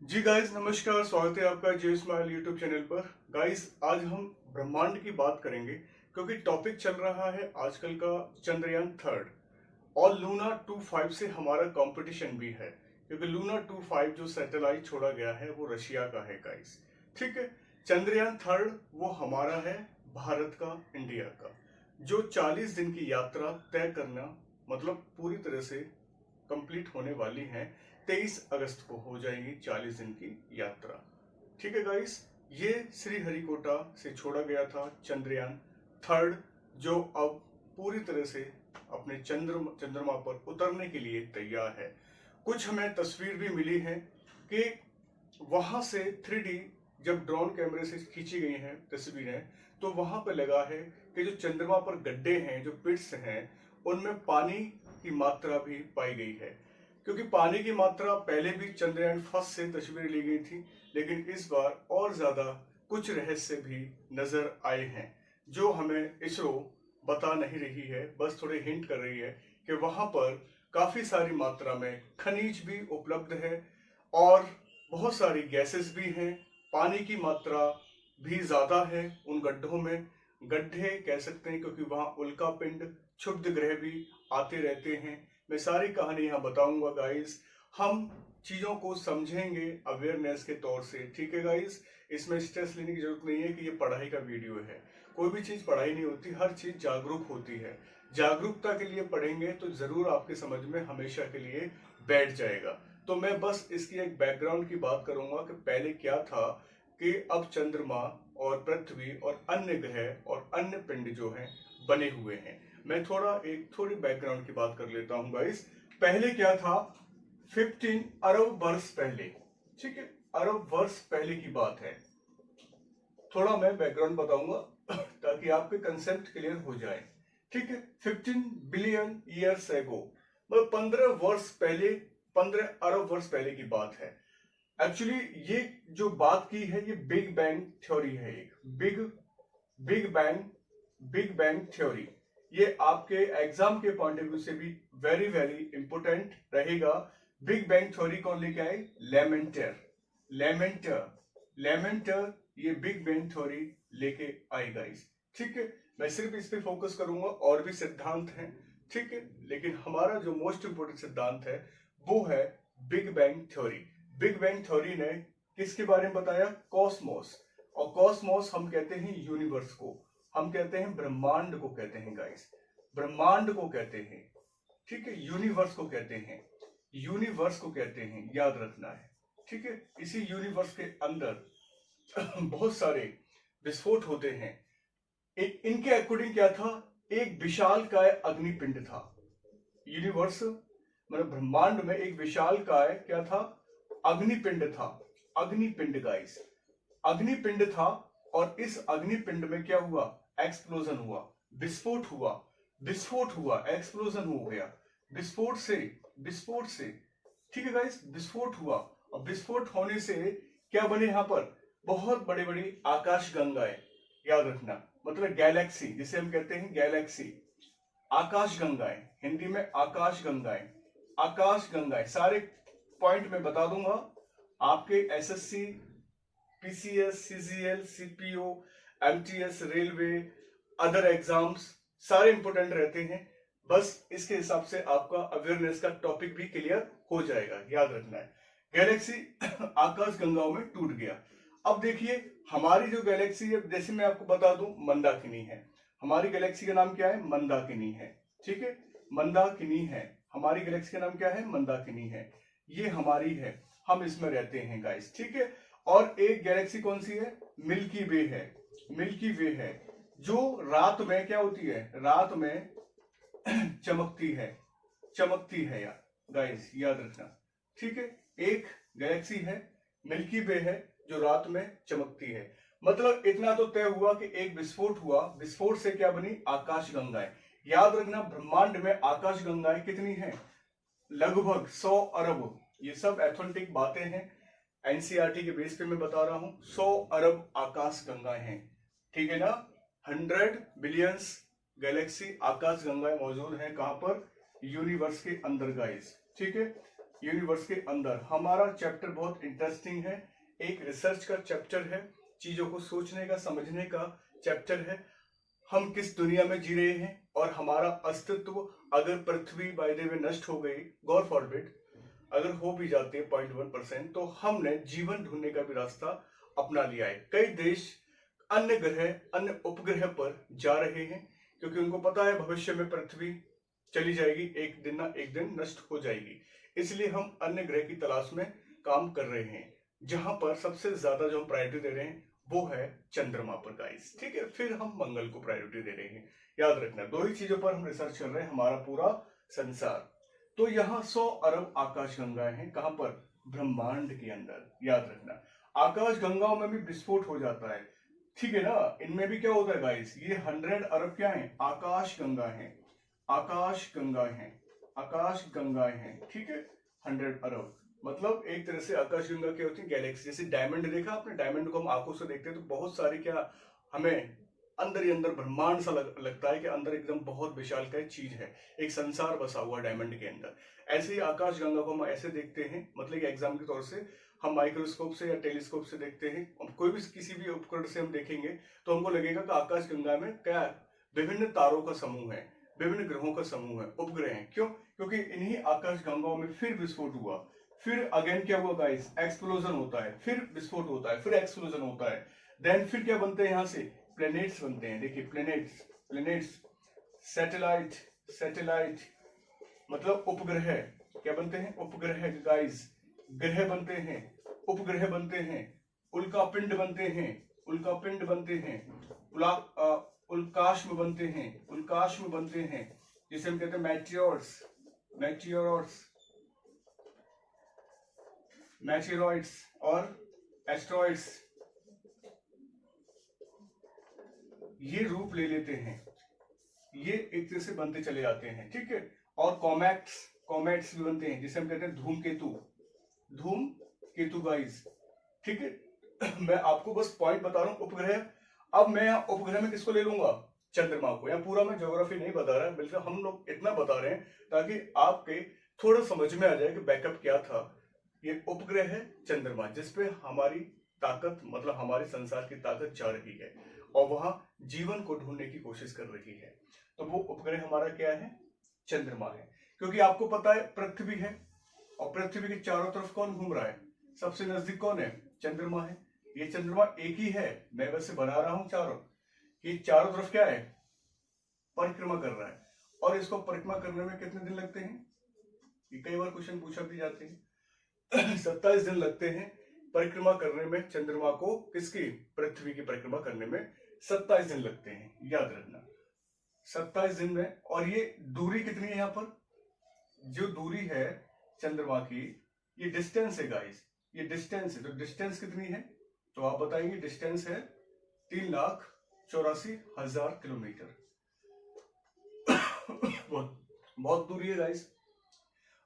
जी guys, नमस्कार। स्वागत है आपका जे स्माइल यूट्यूब चैनल पर। गाइस, आज हम ब्रह्मांड की बात करेंगे क्योंकि टॉपिक चल रहा है आजकल का चंद्रयान थर्ड। और लूना 25 से हमारा कंपटीशन भी है क्योंकि लूना 25 जो सैटेलाइट छोड़ा गया है वो रशिया का है गाइस। ठीक है। चंद्रयान थर्ड वो हमारा है, भारत का, इंडिया का। जो 40 दिन की यात्रा तय करना, मतलब पूरी तरह से कंप्लीट होने वाली है। 23 अगस्त को हो जाएगी 40 दिन की यात्रा। ठीक है गाइस, ये श्रीहरिकोटा से छोड़ा गया था चंद्रयान थर्ड, जो अब पूरी तरह से अपने चंद्रमा पर उतरने के लिए तैयार है। कुछ हमें तस्वीर भी मिली है कि वहां से 3D जब ड्रोन कैमरे से खींची गई हैं तस्वीरें, तो वहां पर लगा है कि जो चंद्रमा पर गड्ढे हैं, जो पिट्स हैं, उनमें पानी की मात्रा भी पाई गई है। क्योंकि पानी की मात्रा पहले भी चंद्रयान फर्स्ट से तस्वीरें ली गई थी, लेकिन इस बार और ज्यादा कुछ रहस्य भी नजर आए हैं जो हमें इसरो बता नहीं रही है, बस थोड़े हिंट कर रही है कि वहां पर काफी सारी मात्रा में खनिज भी उपलब्ध है और बहुत सारी गैसेस भी हैं। पानी की मात्रा भी ज्यादा है उन गड्ढों में। गड्ढे कह सकते हैं क्योंकि वहां उल्का पिंड, क्षुब्ध ग्रह भी आते रहते हैं। मैं सारी कहानी यहाँ बताऊंगा गाइस। हम चीजों को समझेंगे अवेयरनेस के तौर से। ठीक है गाइस, इसमें स्ट्रेस लेने की जरूरत नहीं है कि ये पढ़ाई का वीडियो है। कोई भी चीज पढ़ाई नहीं होती, हर चीज जागरूक होती है। जागरूकता के लिए पढ़ेंगे तो जरूर आपके समझ में हमेशा के लिए बैठ जाएगा। तो मैं बस इसकी एक बैकग्राउंड की बात करूंगा कि पहले क्या था, कि अब चंद्रमा और पृथ्वी और अन्य ग्रह और अन्य पिंड जो हैं बने हुए हैं। मैं थोड़ी बैकग्राउंड की बात कर लेता हूं गाइस। पहले क्या था, 15 अरब वर्ष पहले। ठीक है, अरब वर्ष पहले की बात है। थोड़ा मैं बैकग्राउंड बताऊंगा ताकि आपके कंसेप्ट क्लियर हो जाए। ठीक है, 15 बिलियन ईयर्स एगो, मतलब 15 वर्ष पहले, 15 अरब वर्ष पहले की बात है। एक्चुअली ये जो बात की है ये बिग बैंग थ्योरी है। एक big big bang big bang theory, ये आपके एग्जाम के पॉइंट ऑफ व्यू से भी वेरी वेरी इंपोर्टेंट रहेगा। बिग बैंग थ्योरी कौन लेके आए? लेमेंटर। लेमेंटर लेमेंटर ये बिग बैंग थ्योरी लेके आए गाइस। ठीक है, मैं सिर्फ इस पे फोकस करूंगा, और भी सिद्धांत हैं। ठीक है, लेकिन हमारा जो मोस्ट इंपोर्टेंट सिद्धांत है वो है big bang theory. Big bang theory ने किसके बारे में बताया? कॉस्मोस। और कॉस्मोस हम कहते हैं यूनिवर्स को, हम कहते हैं ब्रह्मांड को कहते हैं गाइस, ब्रह्मांड को कहते हैं। ठीक है, यूनिवर्स को कहते हैं, यूनिवर्स को कहते हैं, याद रखना है। ठीक है, इसी यूनिवर्स के अंदर बहुत सारे विस्फोट होते हैं। इनके अकॉर्डिंग क्या था? एक विशाल काय अग्निपिंड था। यूनिवर्स मतलब ब्रह्मांड में एक विशाल काय क्या था? अग्निपिंड था। अग्निपिंड गाइस, अग्निपिंड था। और इस अग्निपिंड में क्या हुआ? एक्सप्लोजन हुआ, विस्फोट हुआ। विस्फोट हुआ, एक्सप्लोजन हो गया। विस्फोट से विस्फोट से ठीक है गाइस, विस्फोट हुआ। और विस्फोट होने से क्या बने? यहां पर बहुत बड़ी बड़ी आकाश गंगाएं, याद रखना, मतलब गैलेक्सी, जिसे हम कहते हैं गैलेक्सी। आकाश गंगाएं, हिंदी में आकाश गंगाएं। आकाश गंगाएं सारे पॉइंट में बता दूंगा। आपके SSC, PCS, CGL, CPO, MTS, railway, other exams सारे इंपोर्टेंट रहते हैं। बस इसके हिसाब से आपका अवेयरनेस का टॉपिक भी क्लियर हो जाएगा, याद रखना है। गैलेक्सी आकाश गंगाओं में टूट गया। अब देखिए, हमारी जो गैलेक्सी है, जैसे मैं आपको बता दूं, मंदाकिनी है। हमारी गैलेक्सी का नाम क्या है? मंदाकिनी है। ठीक है, मंदाकिनी है। हमारी गैलेक्सी का नाम क्या है? मंदाकिनी है। ये हमारी है, हम इसमें रहते हैं गाइस। ठीक है, और एक गैलेक्सी कौन सी है? मिल्की वे है। मिल्की वे है, जो रात में क्या होती है? रात में चमकती है, चमकती है यार गाइस, याद रखना। ठीक है, एक गैलेक्सी है, मिल्की वे है, जो रात में चमकती है। मतलब इतना तो तय हुआ कि एक विस्फोट हुआ, विस्फोट से क्या बनी? आकाश गंगाएं। याद रखना, ब्रह्मांड में आकाश गंगाएं कितनी हैं? लगभग 100 अरब। ये सब एथलेटिक बातें हैं, एनसीईआरटी के बेस पे मैं बता रहा हूं। 100 अरब आकाश गंगाएं हैं। ठीक है ना? 100 बिलियंस गैलेक्सी आकाश गंगाएं मौजूद हैं। कहां पर? यूनिवर्स के अंदर गाइस। ठीक है, यूनिवर्स के अंदर। हमारा चैप्टर बहुत इंटरेस्टिंग है, एक रिसर्च का चैप्टर है, चीजों को सोचने का समझने का चैप्टर है। हम किस दुनिया में जी रहे हैं और हमारा अस्तित्व अगर पृथ्वी बाय द वे नष्ट हो गई, गॉड फॉरबिड, अगर हो भी जाती है 0.1%, तो हमने जीवन ढूंढने का भी रास्ता अपना लिया है। कई देश अन्य ग्रह, अन्य उपग्रह पर जा रहे हैं क्योंकि उनको पता है भविष्य में पृथ्वी चली जाएगी, एक दिन ना एक दिन नष्ट हो जाएगी। इसलिए हम अन्य ग्रह की तलाश में काम कर रहे हैं, जहां पर सबसे ज्यादा जो हम प्रायोरिटी दे रहे हैं वो है चंद्रमा पर गाइस, ठीक है। फिर हम मंगल को प्रायोरिटी दे रहे हैं। याद रखना, दो ही चीजों पर हम रिसर्च कर रहे हैं, हमारा पूरा संसार। तो यहाँ 100 अरब आकाशगंगाएं हैं, कहां पर? ब्रह्मांड के अंदर। याद रखना, आकाशगंगाओं में भी विस्फोट हो जाता है, ठीक है ना। इनमें भी क्या होता है गाइस, ये 100 अरब क्या है? आकाशगंगा है, आकाशगंगाएं हैं, आकाशगंगाएं हैं, ठीक है। 100 अरब मतलब एक तरह से आकाशगंगा क्या होती है? गैलेक्सी। जैसे डायमंड देखा आपने, डायमंड को हम आंखों से देखते हैं तो बहुत सारी क्या हमें अंदर ही अंदर ब्रह्मांड सा लगता है कि अंदर एकदम बहुत विशालकाय चीज है, एक संसार बसा हुआ डायमंड के अंदर। ऐसे ही आकाशगंगा को हम ऐसे देखते हैं, मतलब एग्जाम के तौर से हम माइक्रोस्कोप से या टेलीस्कोप से देखते हैं, कोई भी किसी भी उपकरण से हम देखेंगे तो हमको लगेगा कि आकाशगंगा में क्या विभिन्न तारों का समूह है, विभिन्न ग्रहों का समूह है, उपग्रह हैं। क्यों? क्योंकि इन्हीं आकाशगंगाओं में फिर विस्फोट हुआ, फिर अगेन क्या हुआ गाइस? एक्सप्लोजन होता है, फिर विस्फोट होता है, फिर एक्सप्लोजन होता है, देन फिर क्या बनते हैं? यहां से प्लेनेट्स बनते हैं। देखिए प्लेनेट्स, प्लेनेट्स, सैटेलाइट, सैटेलाइट मतलब उपग्रह। क्या बनते हैं? उपग्रह गाइस। ग्रह बनते हैं, उपग्रह बनते हैं, उल्कापिंड बनते हैं, उल्कापिंड बनते हैं, उल्काश्म बनते हैं, उल्काश्म बनते हैं, जिसे हम कहते हैं मैटियोर्स, मैटियोर्स, मैटियोरॉइड्स और एस्ट्रॉइड्स, ये रूप ले लेते हैं, ये एक तरह से बनते चले जाते हैं, ठीक है। और कॉमेट्स, कॉमेट्स भी बनते हैं, जिसे हम कहते हैं धूमकेतु, धूमकेतु गाइस, ठीक है। मैं आपको बस पॉइंट बता रहा हूं, उपग्रह। अब मैं यहाँ उपग्रह में किसको ले लूंगा? चंद्रमा को। यहाँ पूरा मैं ज्योग्राफी नहीं बता रहा, बल्कि हम लोग इतना बता रहे हैं ताकि आपके थोड़ा समझ में आ जाए कि बैकअप क्या था। ये उपग्रह है चंद्रमा, जिसपे हमारी ताकत, मतलब हमारे संसार की ताकत जा रही है और वहां जीवन को ढूंढने की कोशिश कर रही है। तो वो उपग्रह हमारा क्या है? चंद्रमा है। क्योंकि आपको पता है पृथ्वी है और पृथ्वी के चारों तरफ कौन घूम रहा है? सबसे नजदीक कौन है? चंद्रमा है। ये चंद्रमा एक ही है, मैं वैसे बना रहा हूं चारों, कि चारों तरफ क्या है? परिक्रमा कर रहा है। और इसको परिक्रमा करने में कितने दिन लगते हैं? ये कई बार क्वेश्चन पूछा भी जाते हैं। 27 दिन लगते हैं परिक्रमा करने में चंद्रमा को, किसकी? पृथ्वी की परिक्रमा करने में 27 दिन लगते हैं, याद रखना 27 दिन में। और ये दूरी कितनी है? यहाँ पर जो दूरी है चंद्रमा की, ये डिस्टेंस है गाइस, ये डिस्टेंस है। तो डिस्टेंस कितनी है? तो आप बताएंगे, डिस्टेंस है 3,84,000 किलोमीटर। बहुत दूरी है गाइस।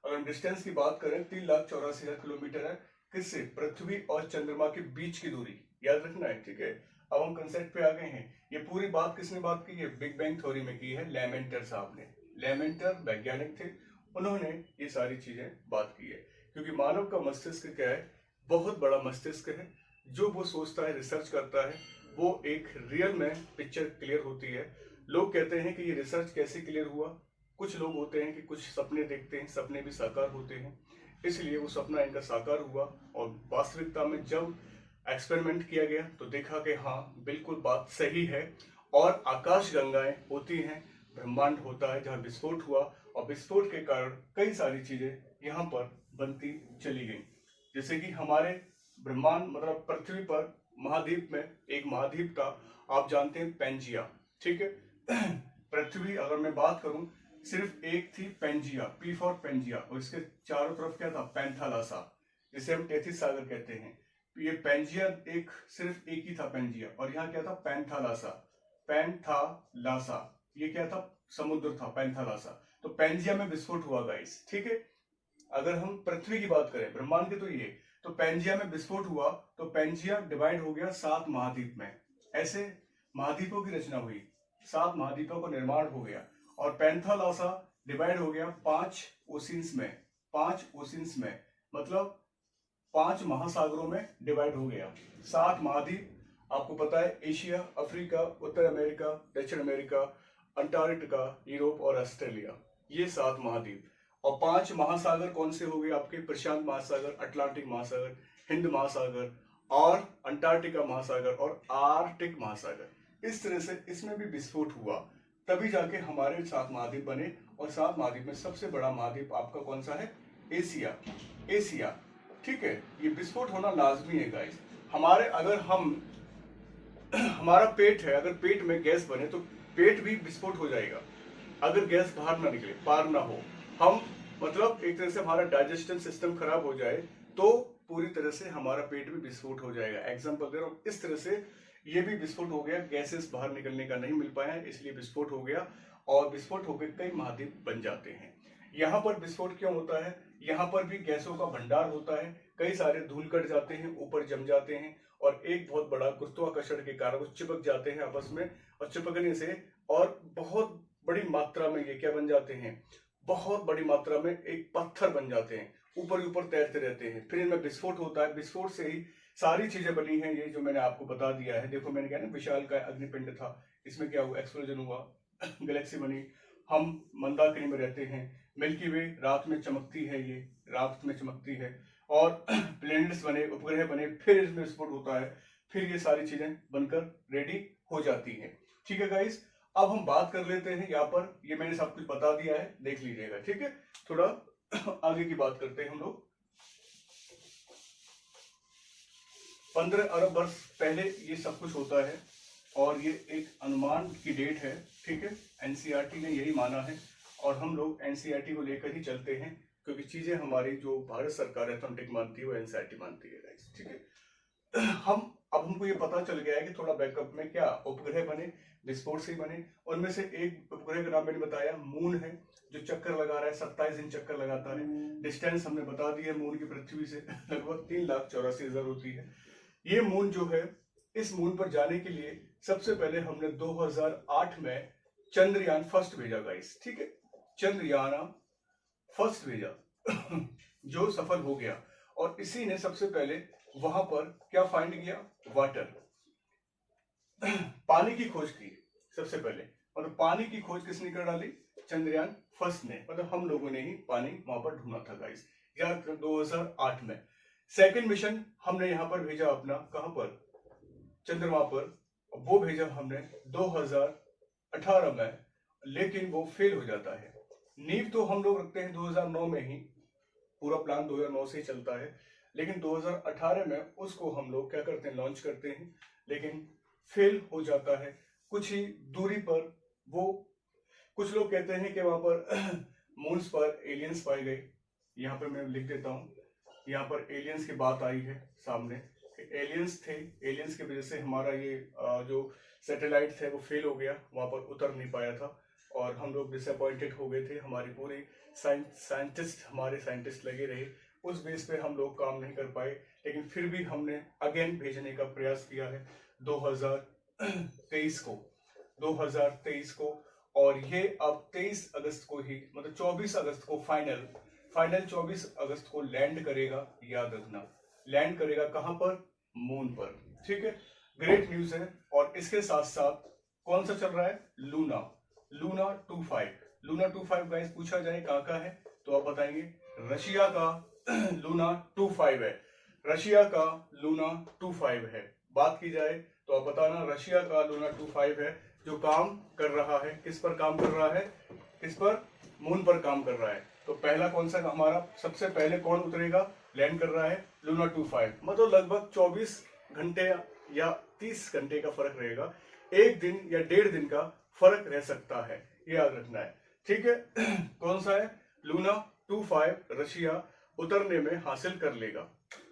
अगर हम डिस्टेंस की बात करें, 3,84,000 किलोमीटर है, किससे? पृथ्वी और चंद्रमा के बीच की दूरी, याद रखना है, ठीक है। अब हम कंसेप्ट पे आ गए हैं। ये पूरी बात किसने बात की है? बिग बैंग थ्योरी में की है लेमेंटर साहब ने। लेमेंटर वैज्ञानिक थे, उन्होंने ये सारी चीजें बात की है। क्योंकि मानव का मस्तिष्क क्या है? बहुत बड़ा मस्तिष्क है। जो वो सोचता है, रिसर्च करता है, वो एक रियल में पिक्चर क्लियर होती है। लोग कहते हैं कि ये रिसर्च कैसे क्लियर हुआ? कुछ लोग होते हैं कि कुछ सपने देखते हैं, सपने भी साकार होते हैं, इसलिए वो सपना इनका साकार हुआ। और वास्तविकता में जब एक्सपेरिमेंट किया गया तो देखा कि हाँ बिल्कुल बात सही है। और आकाश गंगाएं होती हैं, ब्रह्मांड होता है जहाँ विस्फोट हुआ, और विस्फोट के कारण कई सारी चीजें यहाँ पर बनती चली गई। जैसे कि हमारे ब्रह्मांड, मतलब पृथ्वी पर महाद्वीप में एक महाद्वीप था, आप जानते हैं पेंजिया, ठीक है। पृथ्वी, अगर मैं बात करूं, सिर्फ एक थी पेंजिया, पी फॉर पेंजिया, और इसके चारों तरफ क्या था? पैंथालासा, जिसे हम टेथिस सागर कहते हैं। ये पेंजिया एक, सिर्फ एक ही था पेंजिया, और यहाँ क्या था? पैंथालासा, पैंथालासा, ये क्या था? समुद्र था पैंथालासा। तो पेंजिया में विस्फोट हुआ गाइस, ठीक है। अगर हम पृथ्वी की बात करें, ब्रह्मांड के, तो ये, तो पेंजिया में विस्फोट हुआ तो पेंजिया डिवाइड हो गया 7 महाद्वीप में। ऐसे महाद्वीपों की रचना हुई, 7 महाद्वीपों का निर्माण हो गया। और पैंथालॉसा डिवाइड हो गया 5 ओशियंस में, 5 ओशियंस में, मतलब 5 महासागरों में डिवाइड हो गया। 7 महाद्वीप आपको पता है, एशिया, अफ्रीका, उत्तर अमेरिका, दक्षिण अमेरिका, अंटार्कटिका, यूरोप और ऑस्ट्रेलिया, ये 7 महाद्वीप। और 5 महासागर कौन से हो गए आपके? प्रशांत महासागर, अटलांटिक महासागर, हिंद महासागर और अंटार्कटिका महासागर और आर्कटिक महासागर। इस तरह से इसमें भी विस्फोट हुआ, तभी जाके हमारे 7 महाद्वीप बने। और 7 महाद्वीप में सबसे बड़ा महाद्वीप आपका कौन सा है? एशिया। एशिया, ठीक है। ये विस्फोट होना लाजमी है गाइस। हमारे अगर हम हमारा पेट है, अगर पेट में गैस बने तो पेट भी विस्फोट हो जाएगा अगर गैस बाहर ना निकले, पार ना हो। हम मतलब एक तरह से हमारा डाइजेस्टिव सिस्टम खराब हो जाए तो पूरी तरह से हमारा पेट भी विस्फोट हो जाएगा। एग्जाम्पल दे रहा हूं, इस तरह से ये भी विस्फोट हो गया, गैसेस बाहर निकलने का नहीं मिल पाया, इसलिए विस्फोट हो गया और विस्फोट होकर कई महाद्वीप बन जाते हैं। यहाँ पर विस्फोट क्यों होता है? यहाँ पर भी गैसों का भंडार होता है, कई सारे धूल कट जाते हैं, ऊपर जम जाते हैं और एक बहुत बड़ा गुरुत्वाकर्षण के कारण वो चिपक जाते हैं आपस में, और चिपकने से और बहुत बड़ी मात्रा में ये क्या बन जाते हैं? बहुत बड़ी मात्रा में एक पत्थर बन जाते हैं, ऊपर ही ऊपर तैरते रहते हैं। फिर इनमें विस्फोट होता है, विस्फोट से ही सारी चीजें बनी हैं, ये जो मैंने आपको बता दिया है। देखो मैंने कहा ना, विशाल का अग्निपिंड था, इसमें क्या हुआ? एक्सप्लोजन हुआ, गैलेक्सी बनी, हम मंदाकिनी में रहते हैं, मिल्की वे रात में चमकती है, ये रात में चमकती है, और प्लैनेट्स बने, उपग्रह बने, फिर इसमें विस्फोट होता है, फिर ये सारी चीजें बनकर रेडी हो जाती हैं। ठीक है गाइस, अब हम बात कर लेते हैं यहाँ पर, ये मैंने सब कुछ बता दिया है, देख लीजिएगा। ठीक है, थोड़ा आगे की बात करते हैं हम लोग। 15 अरब वर्ष पहले ये सब कुछ होता है और ये एक अनुमान की डेट है। ठीक है, एनसीईआरटी ने यही माना है और हम लोग एनसीईआरटी को लेकर ही चलते हैं, क्योंकि चीजें हमारी जो भारत सरकार एथेंटिक मानती है वो एनसीईआरटी मानती है गाइस। ठीक है, अब हमको ये पता चल गया है कि थोड़ा बैकअप में क्या उपग्रह बने, विस्फोट से ही बने। उनमें से एक उपग्रह का नाम मैंने बताया, मून है, जो चक्कर लगा रहा है, 27 दिन चक्कर लगाता है। डिस्टेंस हमने बता दी है मून की पृथ्वी से लगभग 3,84,000 होती है। ये मून जो है, इस मून पर जाने के लिए सबसे पहले हमने 2008 में चंद्रयान फर्स्ट भेजा गाइस। ठीक है, चंद्रयान फर्स्ट भेजा जो सफल हो गया, और इसी ने सबसे पहले वहां पर क्या फाइंड किया? वाटर, पानी की खोज की सबसे पहले। मतलब पानी की खोज किसने कर डाली? चंद्रयान फर्स्ट ने, मतलब हम लोगों ने ही पानी वहां पर ढूंढा था गाइस, या 2008 में। सेकंड मिशन हमने यहां पर भेजा अपना, कहां पर? चंद्रमा पर। वो भेजा हमने 2018 में, लेकिन वो फेल हो जाता है। नींव तो हम लोग रखते हैं 2009 में ही, पूरा प्लान 2009 से ही चलता है, लेकिन 2018 में उसको हम लोग क्या करते हैं? लॉन्च करते हैं, लेकिन फेल हो जाता है कुछ ही दूरी पर। वो कुछ लोग कहते हैं कि वहां पर मून्स पर एलियंस पाए गए। यहाँ पर मैं लिख देता हूँ, यहाँ पर एलियंस की बात आई है सामने, एलियंस थे, एलियंस की वजह से हमारा ये जो सैटेलाइट थे वो फेल हो गया, वहां पर उतर नहीं पाया था और हम लोग डिसअपॉइंटेड हो गए थे। हमारी पूरी हमारे साइंटिस्ट लगे रहे, उस बेस पे हम लोग काम नहीं कर पाए, लेकिन फिर भी हमने अगेन भेजने का प्रयास किया है 2023 को, और ये अब 23 अगस्त को ही, मतलब 24 अगस्त को फाइनल 24 अगस्त को लैंड करेगा। याद रखना, लैंड करेगा कहां पर? मून पर। ठीक है, ग्रेट न्यूज है। और इसके साथ साथ कौन सा चल रहा है? लूना 25 गाइस, पूछा जाए कहां का है तो आप बताएंगे रशिया का लूना 25 है, रशिया का लूना 25 है। बात की जाए तो आप बताना, रशिया का लूना 25 है जो काम कर रहा है। किस पर काम कर रहा है? किस पर? मून पर काम कर रहा है। तो पहला कौन सा हमारा, सबसे पहले कौन उतरेगा, लैंड कर रहा है? लूना 25। मतलब लगभग 24 घंटे या 30 घंटे का फर्क रहेगा, एक दिन या 1.5 दिन का फर्क रह सकता है, ये याद रखना है। ठीक है, कौन सा है? लूना 25 रशिया उतरने में हासिल कर लेगा,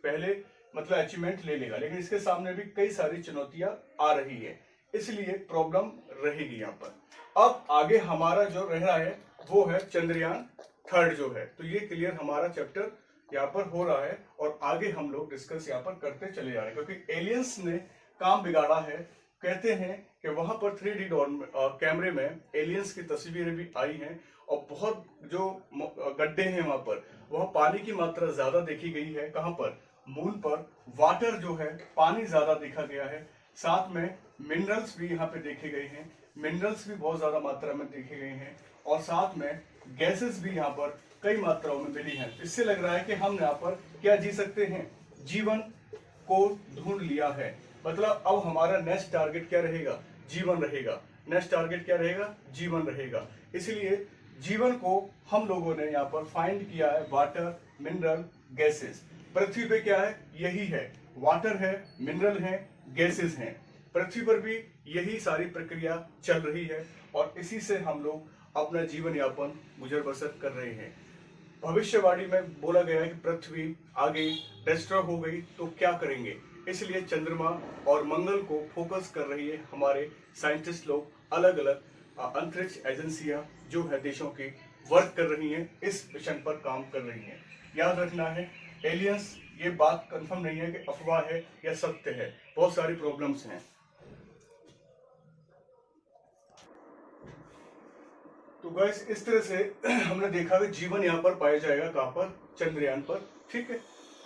पहले मतलब अचीवमेंट ले लेगा, लेकिन इसके सामने भी कई सारी चुनौतियां आ रही है, इसलिए प्रॉब्लम रहेगी यहाँ पर। अब आगे हमारा जो रह रहा है वो है चंद्रयान थर्ड जो है, तो ये क्लियर हमारा चैप्टर यहाँ पर हो रहा है और आगे हम लोग डिस्कस यहाँ पर करते चले जा रहे हैं, क्योंकि एलियंस ने काम बिगाड़ा है। कहते हैं कि वहां पर 3D कैमरे में एलियंस की तस्वीरें भी आई हैं और बहुत जो गड्ढे हैं वहां पर, वहां पानी की मात्रा ज्यादा देखी गई है। कहां पर? मून पर वाटर जो है, पानी ज्यादा देखा गया है। साथ में मिनरल्स भी यहाँ पे देखे गए हैं, मिनरल्स भी बहुत ज्यादा मात्रा में देखे गए हैं। और साथ में गैसेस भी यहाँ पर कई मात्राओं में मिली हैं। इससे लग रहा है कि हम यहाँ पर क्या जी सकते हैं, जीवन को ढूंढ लिया है। मतलब अब हमारा नेक्स्ट टारगेट क्या रहेगा? जीवन रहेगा। नेक्स्ट टारगेट क्या रहेगा? जीवन रहेगा। इसलिए जीवन को हम लोगों ने यहाँ पर फाइंड किया है, वाटर, मिनरल, गैसेस। पृथ्वी पे क्या है? यही है, वाटर है, मिनरल है, गैसेस हैं। पृथ्वी पर भी यही सारी प्रक्रिया चल रही है और इसी से हम लोग अपना जीवन यापन गुजर बसर कर रहे हैं। भविष्यवाणी में बोला गया है कि पृथ्वी आगे डिस्ट्रॉय हो गई तो क्या करेंगे, इसलिए चंद्रमा और मंगल को फोकस कर रही है हमारे साइंटिस्ट लोग। अलग अलग अंतरिक्ष एजेंसियां जो है देशों की वर्क कर रही हैं, इस मिशन पर काम कर रही हैं। याद रखना है, एलियंस, ये बात कंफर्म नहीं है कि अफवाह है या सत्य है, बहुत सारी प्रॉब्लम्स हैं। तो गाइस इस तरह से हमने देखा कि जीवन यहाँ पर पाया जाएगा। कहाँ पर? चंद्रयान पर। ठीक है,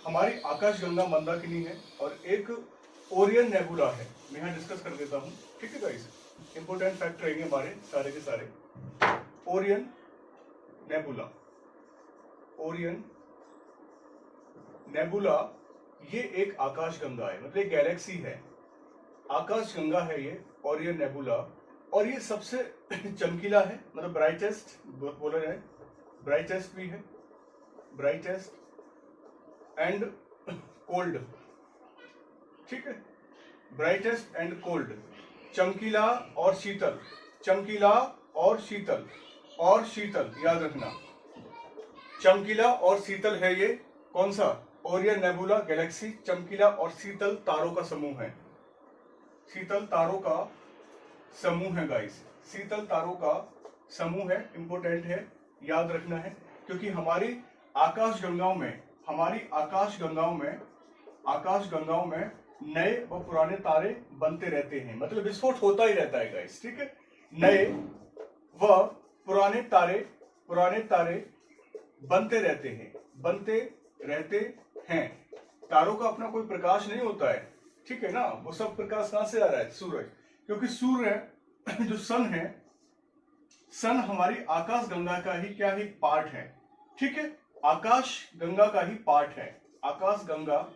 हमारी आकाशगंगा मंदाकिनी है और एक ओरियन नेबुला है। मैं यहाँ डिस्कस कर देता हूँ। ठीक है गाइस, इंपोर्टेंट फैक्ट रहेंगे हमारे सारे के सारे। ओरियन नेबुला, ओरियन नेबुला ये एक आकाशगंगा है, मतलब एक गैलेक्सी है, आकाशगंगा है ये ओरियन नेबुला। और ये सबसे चमकीला है, मतलब ब्राइटेस्ट बोला जाए, ब्राइटेस्ट भी है, ब्राइटेस्ट एंड कोल्ड। ठीक है, ब्राइटेस्ट एंड कोल्ड, चमकीला और शीतल, चमकीला और शीतल, और शीतल, याद रखना, चमकीला और शीतल है ये। कौन सा? ओरियन नेबुला गैलेक्सी चमकीला और शीतल तारों का समूह है, शीतल तारों का समूह है गाइस, शीतल तारों का समूह है। इंपोर्टेंट है, याद रखना है, क्योंकि हमारी आकाशगंगाओं में, आकाशगंगाओं में नए व पुराने तारे बनते रहते हैं, मतलब विस्फोट होता ही रहता है गाइस। ठीक है, नए व पुराने तारे बनते रहते हैं। तारों का अपना कोई प्रकाश नहीं होता है, ठीक है ना, वो सब प्रकाश कहां से आ रहा है? सूरज, क्योंकि सूर्य जो सन है, सन हमारी आकाशगंगा का ही क्या है? पार्ट है। ठीक है, आकाशगंगा का ही पार्ट है, आकाशगंगा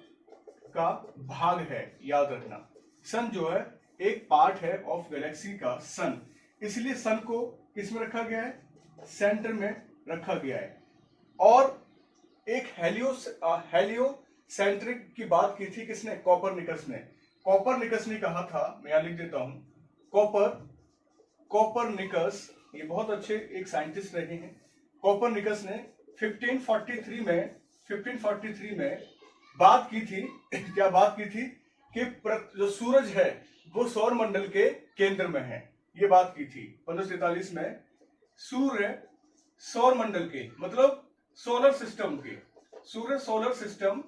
का भाग है, याद रखना। सन जो है एक पार्ट है ऑफ गैलेक्सी का सन, इसलिए सन को किस में रखा गया है? सेंटर में रखा गया है। और एक हेलियोसेंट्रिक की बात की थी किसने? कोपरनिकस ने। कोपरनिकस ने कहा था, मैं यहां लिख देता हूं, कोपरनिकस, ये बहुत अच्छे एक साइंटिस्ट रहे हैं। कोपरनिकस ने 1543 में बात की थी क्या बात की थी? कि जो सूरज है वो सौर मंडल के केंद्र में है, ये बात की थी 1543 में। सूर्य सौर मंडल के, मतलब सोलर सिस्टम के, सूर्य सोलर सिस्टम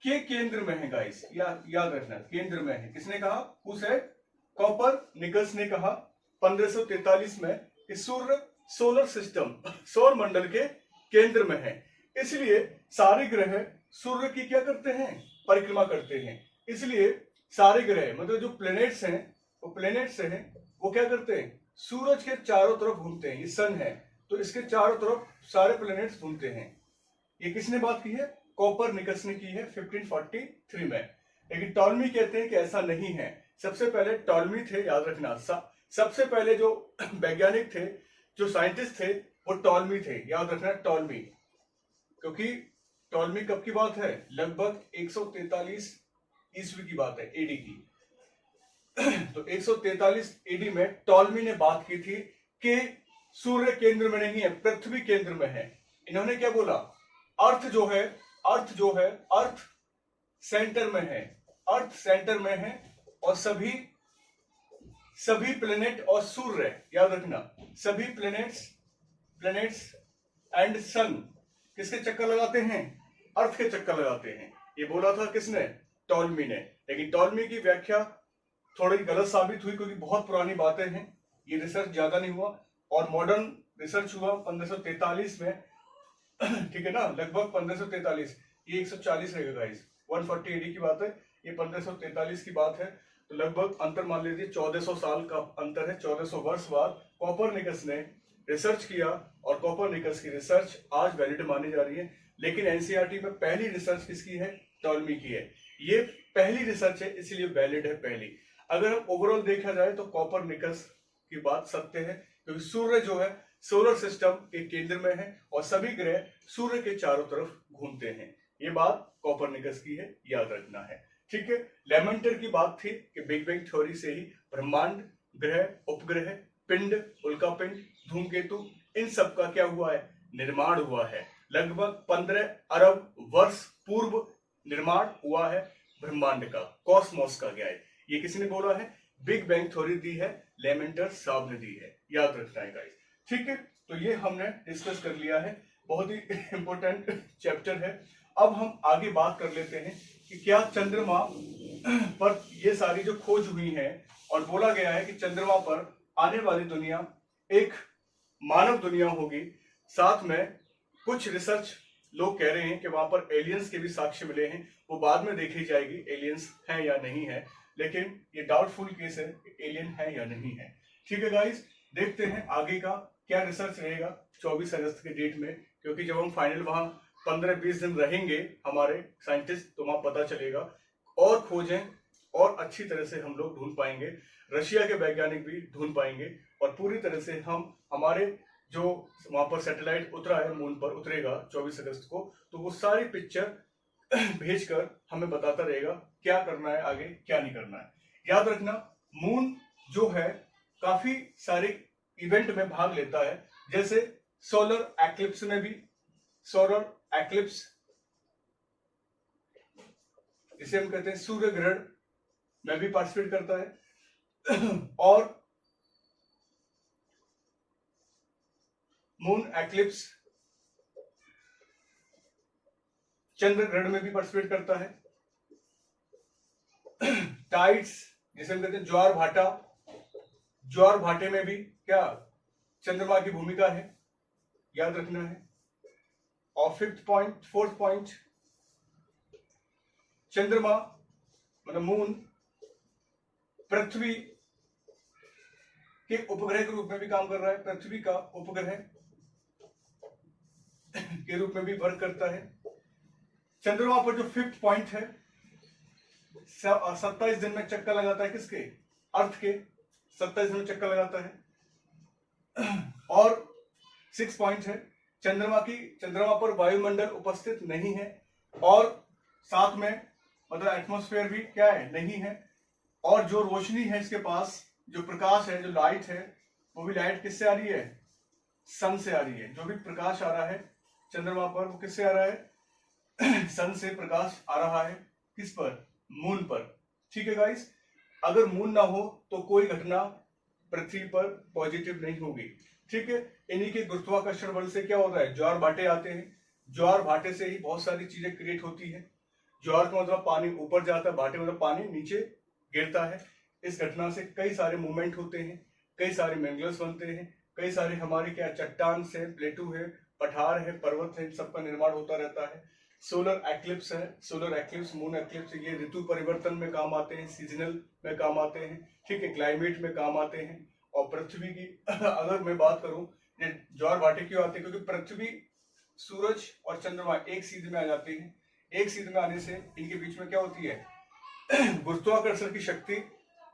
के केंद्र में है गाइस, याद रखना, केंद्र में है। किसने कहा? उसे कोपरनिकस ने कहा 1543 में कि सूर्य सोलर सिस्टम, सौर मंडल के केंद्र में है। इसलिए सारे ग्रह सूर्य की क्या करते हैं? परिक्रमा करते हैं। इसलिए सारे ग्रह, मतलब जो प्लैनेट्स हैं, वो प्लैनेट्स हैं, वो क्या करते हैं? सूरज के चारों तरफ घूमते हैं। ये सन है तो इसके चारों तरफ सारे प्लैनेट्स घूमते हैं। ये किसने बात की है? कोपरनिकस ने की है 1543 में। लेकिन टॉलमी कहते हैं कि ऐसा नहीं है। सबसे पहले टॉलमी थे, याद रखना, सबसे पहले जो वैज्ञानिक थे, जो साइंटिस्ट थे, वो टॉलमी थे, याद रखना, टॉलमी। क्योंकि टॉलमी कब की बात है? लगभग 143 ईस्वी की बात है, एडी की। तो 143 एडी में टॉलमी ने बात की थी कि सूर्य केंद्र में नहीं है, पृथ्वी केंद्र में है। इन्होंने क्या बोला? अर्थ जो है अर्थ सेंटर में है, अर्थ सेंटर में है, और सभी प्लेनेट और सूर्य, याद रखना, सभी प्लेनेट्स एंड सन किसके चक्कर लगाते हैं? अर्थ के चक्कर लगाते हैं। ये बोला था किसने? टॉलमी ने। लेकिन टॉलमी की व्याख्या थोड़ी गलत साबित हुई, क्योंकि बहुत पुरानी बातें हैं, ये रिसर्च ज्यादा नहीं हुआ। और मॉडर्न रिसर्च हुआ 1543 में। ठीक है ना, लगभग 1543, ये 140 रहेगा गाइस, 140 एडी की बात है, ये 1543 की बात है। तो लगभग अंतर मान लीजिए 1400 साल का अंतर है। 1400 वर्ष बाद कोपरनिकस ने रिसर्च किया और कोपरनिकस की रिसर्च आज वैलिड मानी जा रही है। लेकिन एनसीईआरटी में पहली रिसर्च किसकी है? टॉलमी की है। ये पहली रिसर्च है इसलिए वैलिड है पहली। अगर हम ओवरऑल देखा जाए तो कोपरनिकस की बात सत्य है, क्योंकि सूर्य जो है सोलर सिस्टम के केंद्र में है और सभी ग्रह सूर्य के चारों तरफ घूमते हैं। ये बात कोपरनिकस की है, याद रखना है। ठीक है, लेमेंटर की बात थी कि बिग बैंग थ्योरी से ही ब्रह्मांड, ग्रह, उपग्रह, पिंड, उल्कापिंड, धूमकेतु, इन सब का क्या हुआ है? निर्माण हुआ है। लगभग 15 अरब वर्ष पूर्व निर्माण हुआ है ब्रह्मांड का, कॉस्मोस का। क्या है ये? किसने बोला है? बिग बैंग थ्योरी दी है, लेमेंटर साहब ने दी है, याद रखना है गाइस। ठीक है, तो ये हमने डिस्कस कर लिया है, बहुत ही इंपॉर्टेंट चैप्टर है। अब हम आगे बात कर लेते हैं कि क्या चंद्रमा पर ये सारी जो खोज हुई है और बोला गया है कि चंद्रमा पर आने वाली दुनिया एक मानव दुनिया होगी। साथ में कुछ रिसर्च लोग कह रहे हैं कि वहां पर एलियंस के भी साक्ष्य मिले हैं, वो बाद में देखी जाएगी एलियंस है या नहीं है, लेकिन ये डाउटफुल केस है एलियन है या नहीं है। ठीक है गाइस, देखते हैं आगे का क्या रिसर्च रहेगा 24 अगस्त के डेट में, क्योंकि जब हम फाइनल वहां 15-20 दिन रहेंगे हमारे साइंटिस्ट, तो वहां पता चलेगा और खोजें और अच्छी तरह से हम लोग ढूंढ पाएंगे, रशिया के वैज्ञानिक भी ढूंढ पाएंगे और पूरी तरह से हम हमारे जो वहां पर सैटेलाइट उतरा है, मून पर उतरेगा 24 अगस्त को, तो वो सारी पिक्चर भेजकर हमें बताता रहेगा क्या करना है आगे, क्या नहीं करना है। याद रखना, मून जो है काफी सारे इवेंट में भाग लेता है, जैसे सोलर एक्लिप्स में भी, सोलर एक्लिप्स जिसे हम कहते हैं सूर्य ग्रहण में भी पार्टिसिपेट करता है और मून एक्लिप्स चंद्र ग्रहण में भी पार्टिसिपेट करता है। टाइड्स जिसे हम कहते हैं ज्वार भाटा, ज्वार भाटे में भी क्या चंद्रमा की भूमिका है, याद रखना है। और फोर्थ पॉइंट, चंद्रमा मतलब मून पृथ्वी के उपग्रह के रूप में भी काम कर रहा है, पृथ्वी का उपग्रह के रूप में भी वर्क करता है। चंद्रमा पर जो 5th पॉइंट है, 27 दिन में चक्कर लगाता है, किसके? अर्थ के 27 दिन में चक्कर लगाता है। और 6 पॉइंट है, चंद्रमा पर वायुमंडल उपस्थित नहीं है और साथ में मतलब एटमॉस्फेयर भी क्या है? नहीं है। और जो रोशनी है इसके पास, जो प्रकाश है, जो लाइट है, वो भी लाइट किससे आ रही है? सन से आ रही है। जो भी प्रकाश आ रहा है चंद्रमा पर वो किससे आ रहा है? सन से प्रकाश आ रहा है। किस पर? मून पर। ठीक है गाइस, अगर मून ना हो तो कोई घटना पृथ्वी पर पॉजिटिव नहीं होगी। ठीक है, इन्हीं के गुरुत्वाकर्षण बल से क्या होता है? ज्वार भाटे आते हैं, ज्वार भाटे से ही बहुत सारी चीजें क्रिएट होती है। ज्वार का मतलब पानी ऊपर जाता है, भाटे मतलब पानी नीचे गिरता है। इस घटना से कई सारे मूवमेंट होते हैं, कई सारे मैंगल्स बनते हैं, कई सारे हमारे क्या चट्टान से, प्लेटू है, पठार है, पर्वत है, इन सबका निर्माण होता रहता है। सोलर एक्लिप्स है, सोलर एक्लिप्स, मून एक्लिप्स, ये ऋतु परिवर्तन में काम आते हैं, सीजनल में काम आते हैं। ठीक है, क्लाइमेट में काम आते हैं। और पृथ्वी की अगर मैं बात करूं, ज्वार भाटे क्यों आते हैं? क्योंकि पृथ्वी, सूरज और चंद्रमा एक सीध में आ जाते हैं। एक सीध में आने से इनके बीच में क्या होती है? गुरुत्वाकर्षण की शक्ति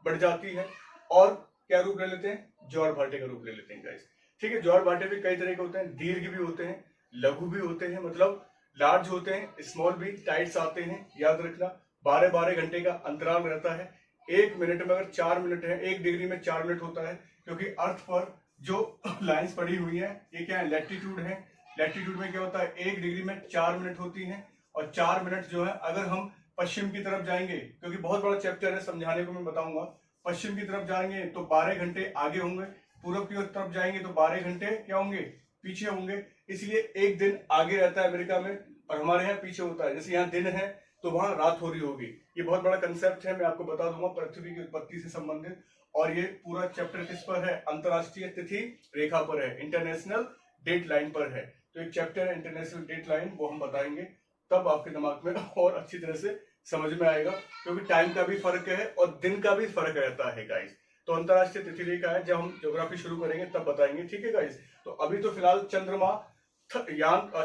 बढ़ जाती है और क्या रूप ले लेते हैं? ज्वार भाटे का रूप ले लेते हैं गाइस। ठीक है, ज्वार भाटे भी कई तरह के होते हैं, दीर्घ भी होते हैं, लघु भी होते हैं, मतलब लार्ज होते हैं, स्मॉल भी, टाइड्स आते हैं। याद रखना, 12-12 घंटे का अंतराल रहता है। 1 मिनट में अगर 4 मिनट है, 1 डिग्री में 4 मिनट होता है, क्योंकि अर्थ पर जो लाइंस पड़ी हुई है ये क्या है? लैटिट्यूड है। लैटिट्यूड में क्या होता है? 1 डिग्री में 4 मिनट होती है। और 4 मिनट जो है, अगर हम पश्चिम की तरफ जाएंगे, क्योंकि बहुत बड़ा चैप्टर है, समझाने को मैं बताऊंगा। पश्चिम की तरफ जाएंगे तो 12 घंटे आगे होंगे, पूर्व की तरफ जाएंगे तो 12 घंटे क्या होंगे? पीछे होंगे। इसलिए एक दिन आगे रहता है अमेरिका में और हमारे यहाँ पीछे होता है। जैसे यहाँ दिन है तो वहां रात हो रही होगी। ये बहुत बड़ा कंसेप्ट है, मैं आपको बता दूंगा पृथ्वी की उत्पत्ति से संबंधित। और ये पूरा चैप्टर किस पर है? अंतरराष्ट्रीय तिथि रेखा पर है, इंटरनेशनल डेट लाइन पर है। तो एक चैप्टर है इंटरनेशनल डेट लाइन, वो हम बताएंगे, तब आपके दिमाग में और अच्छी तरह से समझ में आएगा, क्योंकि टाइम का भी फर्क है और दिन का भी फर्क रहता है गाइस। तो अंतरराष्ट्रीय तिथि रेखा है, जब हम ज्योग्राफी शुरू करेंगे तब बताएंगे, ठीक है गाइस। तो अभी तो फिलहाल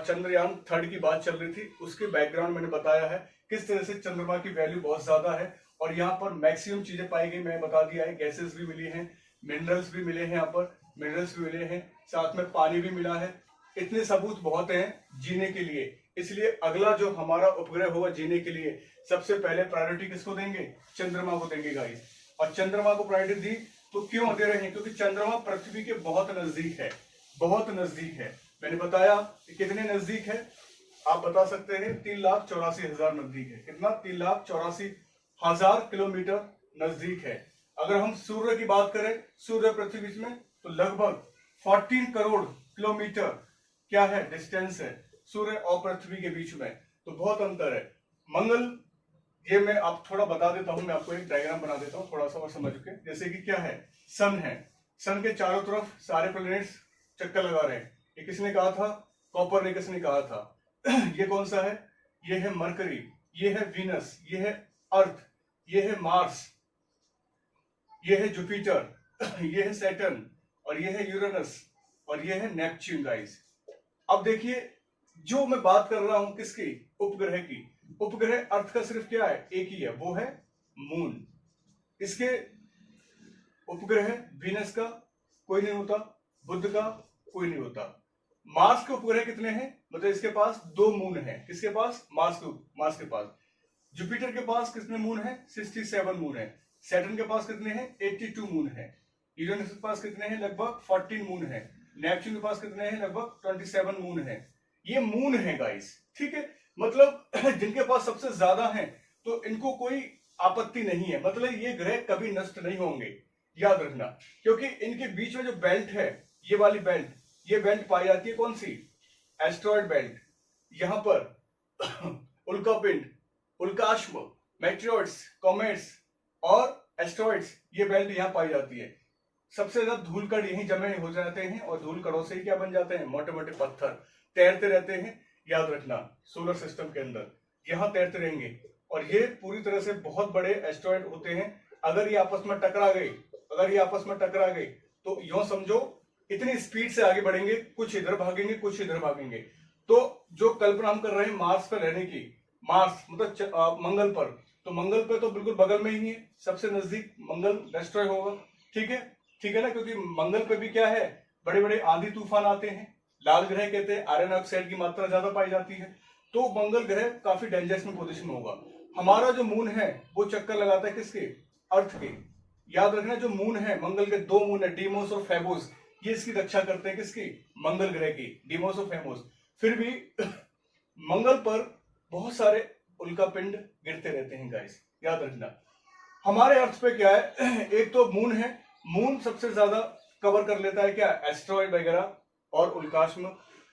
चंद्रयान 3 की बात चल रही थी, उसके बैकग्राउंड मैंने बताया है किस तरह से चंद्रमा की वैल्यू बहुत ज्यादा है और यहाँ पर मैक्सिमम चीजें पाई गई, मैं बता दिया है। गैसेस भी मिली हैं, मिनरल्स भी मिले हैं, यहाँ पर मिनरल्स भी मिले हैं, साथ में पानी भी मिला है। इतने सबूत बहुत हैं जीने के लिए, इसलिए अगला जो हमारा उपग्रह होगा जीने के लिए, सबसे पहले प्रायोरिटी किसको देंगे? चंद्रमा को देंगे गाइस। और चंद्रमा को प्रायोरिटी दी तो क्यों दे रहे हैं? क्योंकि चंद्रमा पृथ्वी के बहुत नजदीक है, बहुत नजदीक है। मैंने बताया कितने नजदीक है, आप बता सकते हैं 3,84,000 नजदीक है। कितना? 3,84,000 किलोमीटर नजदीक है। अगर हम सूर्य की बात करें, सूर्य पृथ्वी बीच में, तो लगभग 14 करोड़ किलोमीटर क्या है? डिस्टेंस है सूर्य और पृथ्वी के बीच में, तो बहुत अंतर है। मंगल, ये मैं आप थोड़ा बता देता हूं, मैं आपको एक डायग्राम बना देता हूं थोड़ा सा और समझ के। जैसे कि क्या है, सन है, सन के चारों तरफ सारे प्लैनेट्स चक्कर लगा रहे हैं। ये किसने कहा था? कोपरनिकस ने कहा था। ये कौन सा है? ये है मरकरी, ये है वीनस, ये है अर्थ, ये है मार्स, ये है जुपिटर, ये है सैटर्न, और ये है यूरेनस, और ये है नेपच्यून गाइस। अब देखिए, जो मैं बात कर रहा हूं किसकी? उपग्रह की। उपग्रह अर्थ का सिर्फ क्या है? एक ही है, वो है मून। इसके उपग्रह वीनस का कोई नहीं होता, बुध का कोई नहीं होता। मार्स के उपग्रह कितने हैं? मतलब इसके पास 2 मून है। किसके पास? मार्स के पास। जुपिटर के पास कितने मून है? 67 मून है। सैटर्न के पास कितने हैं? 82 मून है। यूरेनस के पास कितने हैं? लगभग 14 मून है। नेपच्यून के पास कितने हैं? लगभग 27 मून है। ये मून है गाइस, ठीक है। मतलब जिनके पास सबसे ज्यादा है तो इनको कोई आपत्ति नहीं है, मतलब ये ग्रह कभी नष्ट नहीं होंगे, याद रखना। क्योंकि इनके बीच में जो बेल्ट है, ये वाली बेल्ट, ये बेल्ट पाई जाती है कौन सी? Asteroid belt. यहां पर उल्कापिंड, उल्काश्म, मेटेओर्स, कॉमेट्स और एस्ट्रॉइड्स, ये बेल्ट यहां पाई जाती है। सबसे ज्यादा धूल कण यहीं जमे हो जाते हैं और धूल कणों से ही क्या बन जाते हैं? मोटे मोटे पत्थर तैरते रहते हैं, याद रखना। सोलर सिस्टम के अंदर यहां तैरते रहेंगे और ये पूरी तरह से बहुत बड़े एस्ट्रॉइड होते हैं। अगर ये आपस में टकरा गए, तो यूं समझो इतनी स्पीड से आगे बढ़ेंगे, कुछ इधर भागेंगे, कुछ इधर भागेंगे। तो जो कल्पना हम कर रहे हैं मार्स पर रहने की, मार्स मतलब मंगल पर, तो मंगल पर तो बिल्कुल बगल में ही है, सबसे नजदीक मंगल डिस्ट्रॉय होगा, ठीक है ना। क्योंकि मंगल पे भी क्या है? बड़े बड़े आंधी तूफान आते हैं, लाल ग्रह कहते हैं, आयरन ऑक्साइड की मात्रा ज्यादा पाई जाती है, तो मंगल ग्रह काफी डेंजरस में पोजीशन होगा। हमारा जो मून है वो चक्कर लगाता है किसके? अर्थ के। याद रखना, जो मून है, मंगल के 2 मून है, डीमोस और फेबोस, ये इसकी रक्षा करते हैं, किसकी? मंगल ग्रह की, डीमोस और फेबोस। फिर भी मंगल पर बहुत सारे उल्कापिंड गिरते रहते हैं गाइस, याद रखना। हमारे अर्थ पे क्या है? एक तो मून है, मून सबसे ज्यादा कवर कर लेता है क्या? एस्ट्रॉइड वगैरह और उल्काश्म,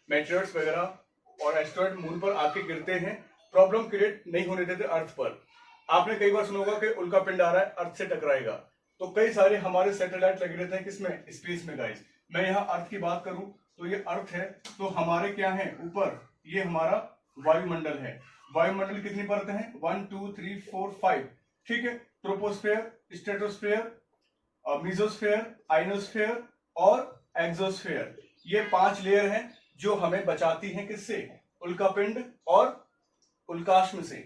मेटेओर्स वगैरह, और एस्ट्रॉइड मून पर आके गिरते हैं, प्रॉब्लम क्रिएट नहीं होने देते अर्थ पर। आपने कई बार सुना होगा कि उल्कापिंड आ रहा है, अर्थ से टकराएगा, तो कई सारे हमारे सैटेलाइट लगे रहते हैं किसमें? स्पेस में गाइस। मैं यहाँ अर्थ की बात करूं तो ये अर्थ है, तो हमारे क्या है ऊपर? ये हमारा वायुमंडल है। वायुमंडल कितनी परतें हैं? 1 2 3 4 5, ठीक है। ट्रोपोस्फेयर, स्ट्रेटोस्फेयर, मीजोस्फेयर, आइनोस्फेयर और एक्सोस्फेयर, ये 5 लेयर हैं जो हमें बचाती हैं किससे? उल्कापिंड और उल्काश्म से,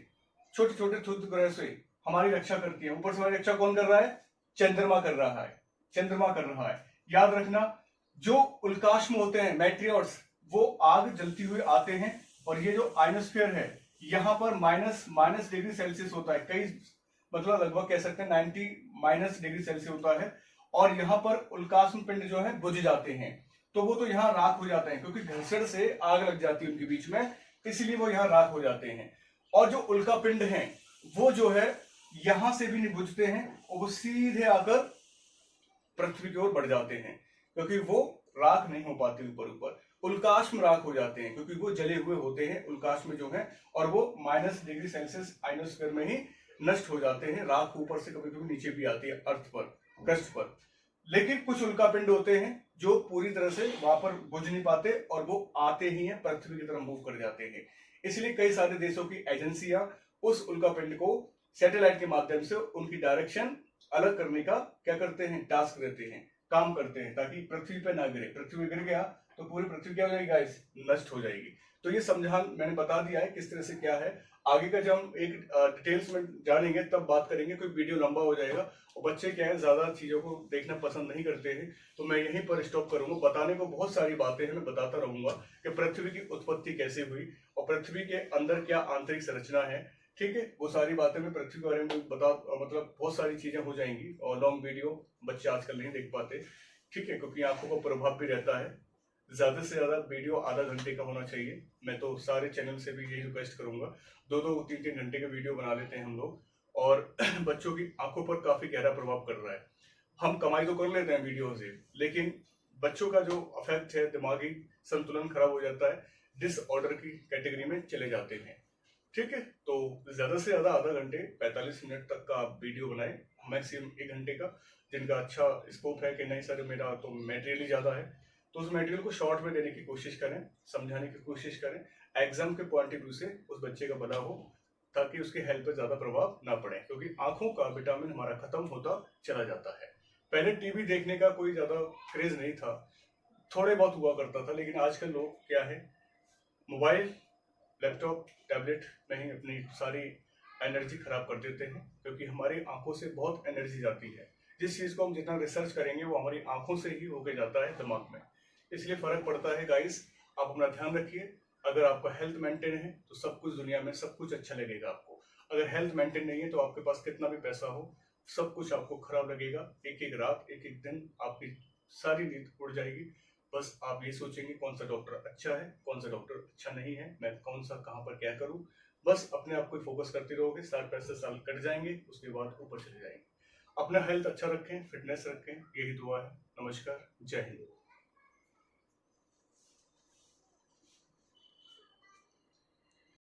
छोटे छोटे क्षुद्र ग्रह से हमारी रक्षा करती है। ऊपर से हमारी रक्षा कौन कर रहा है? चंद्रमा कर रहा है, चंद्रमा कर रहा है। याद रखना, जो उल्काश्म होते हैं, मेटेओर्स, वो आग जलती हुई आते हैं, और ये जो आइनोस्फीयर है, यहाँ पर माइनस डिग्री सेल्सियस होता है, कई मतलब लगभग कह सकते हैं 90 माइनस डिग्री सेल्सियस होता है, और यहाँ पर उल्काश्म पिंड जो है बुझ जाते हैं, तो वो तो यहाँ राख हो जाते हैं, क्योंकि घर्षण से आग लग जाती है उनके बीच में, इसलिए वो यहाँ राख हो जाते हैं। और जो उल्का पिंड है वो जो है यहां से भी नहीं बुझते हैं, और वो सीधे आकर पृथ्वी की ओर बढ़ जाते हैं, क्योंकि वो राख नहीं हो पाते ऊपर। उल्काश्म राख हो जाते हैं क्योंकि वो जले हुए होते हैं उल्काश्म जो है, और वो माइनस डिग्री सेल्सियस आइनोस्फीयर में ही नष्ट हो जाते हैं। राख ऊपर से कभी कभी नीचे भी आती है अर्थ पर, क्रस्ट पर। लेकिन कुछ उल्कापिंड होते हैं जो पूरी तरह से वहां पर बुझ नहीं पाते और वो आते ही हैं पृथ्वी की तरफ मूव कर जाते हैं। इसलिए कई सारे देशों की एजेंसियां उस उल्कापिंड को सैटेलाइट के माध्यम से उनकी डायरेक्शन अलग करने का क्या करते हैं, टास्क देते हैं, काम करते हैं, ताकि पृथ्वी पे ना गिरे। पृथ्वी गिर गया तो पूरी पृथ्वी क्या हो जाएगी गाइस, नष्ट हो जाएगी। तो ये समझान मैंने बता दिया है किस तरह से क्या है। आगे का जब हम एक डिटेल्स में जानेंगे तब बात करेंगे, कोई वीडियो लंबा हो जाएगा और बच्चे क्या है ज्यादा चीजों को देखना पसंद नहीं करते हैं। तो मैं यहीं पर स्टॉप करूंगा। बताने को बहुत सारी बातें हैं, मैं बताता रहूंगा कि पृथ्वी की उत्पत्ति कैसे हुई और पृथ्वी के अंदर क्या आंतरिक संरचना है। ठीक है, वो सारी बातें मैं पृथ्वी के बारे में बता, मतलब बहुत सारी चीजें हो जाएंगी और लॉन्ग वीडियो बच्चे आजकल नहीं देख पाते। ठीक है, क्योंकि आंखों का प्रभाव भी रहता है। ज्यादा से ज्यादा वीडियो आधा घंटे का होना चाहिए। मैं तो सारे चैनल से भी यही रिक्वेस्ट करूंगा, 2-2, 3-3 घंटे के वीडियो बना लेते हैं हम लोग। और बच्चों की आंखों पर काफी गहरा प्रभाव कर रहा है। हम कमाई तो कर लेते हैं वीडियो से, लेकिन बच्चों का जो अफेक्ट है, दिमागी संतुलन खराब हो जाता है, डिसऑर्डर की कैटेगरी में चले जाते हैं। ठीक है, तो ज्यादा से ज्यादा आधा घंटे 45 मिनट तक का आप वीडियो बनाएं, मैक्सिमम 1 घंटे का। जिनका अच्छा स्कोप है कि नहीं सर मेरा तो मटेरियल ही ज्यादा है, तो उस मटेरियल को शॉर्ट में देने की कोशिश करें, समझाने की कोशिश करें, एग्जाम के पॉइंट ऑफ व्यू से उस बच्चे का भला हो, ताकि उसकी हेल्थ पे ज्यादा प्रभाव ना पड़े। क्योंकि आंखों का विटामिन हमारा खत्म होता चला जाता है। पहले टीवी देखने का कोई ज्यादा क्रेज नहीं था, थोड़े बहुत हुआ करता था, लेकिन आजकल लोग क्या है, मोबाइल, लैपटॉप, टैबलेट में ही अपनी सारी एनर्जी खराब कर देते हैं। क्योंकि हमारी आंखों से बहुत एनर्जी जाती है। जिस चीज को हम जितना रिसर्च करेंगे वो हमारी आंखों से ही होके जाता है दिमाग में, इसलिए फर्क पड़ता है गाइस। आप अपना ध्यान रखिए। अगर आपका हेल्थ मेंटेन है तो सब कुछ दुनिया में सब कुछ अच्छा लगेगा आपको। अगर हेल्थ मेंटेन नहीं है तो आपके पास कितना भी पैसा हो, सब कुछ आपको खराब लगेगा। एक एक रात, एक एक दिन आपकी सारी नींद उड़ जाएगी। बस आप ये सोचेंगे कौन सा डॉक्टर अच्छा है, कौन सा डॉक्टर अच्छा नहीं है, मैं कौन सा कहाँ पर क्या करूं। बस अपने आप को फोकस करते रहोगे, 60-65 साल कट जाएंगे, उसके बाद ऊपर चले जाएंगे। अपना हेल्थ अच्छा रखें, फिटनेस रखें, यही दुआ है। नमस्कार, जय हिंद।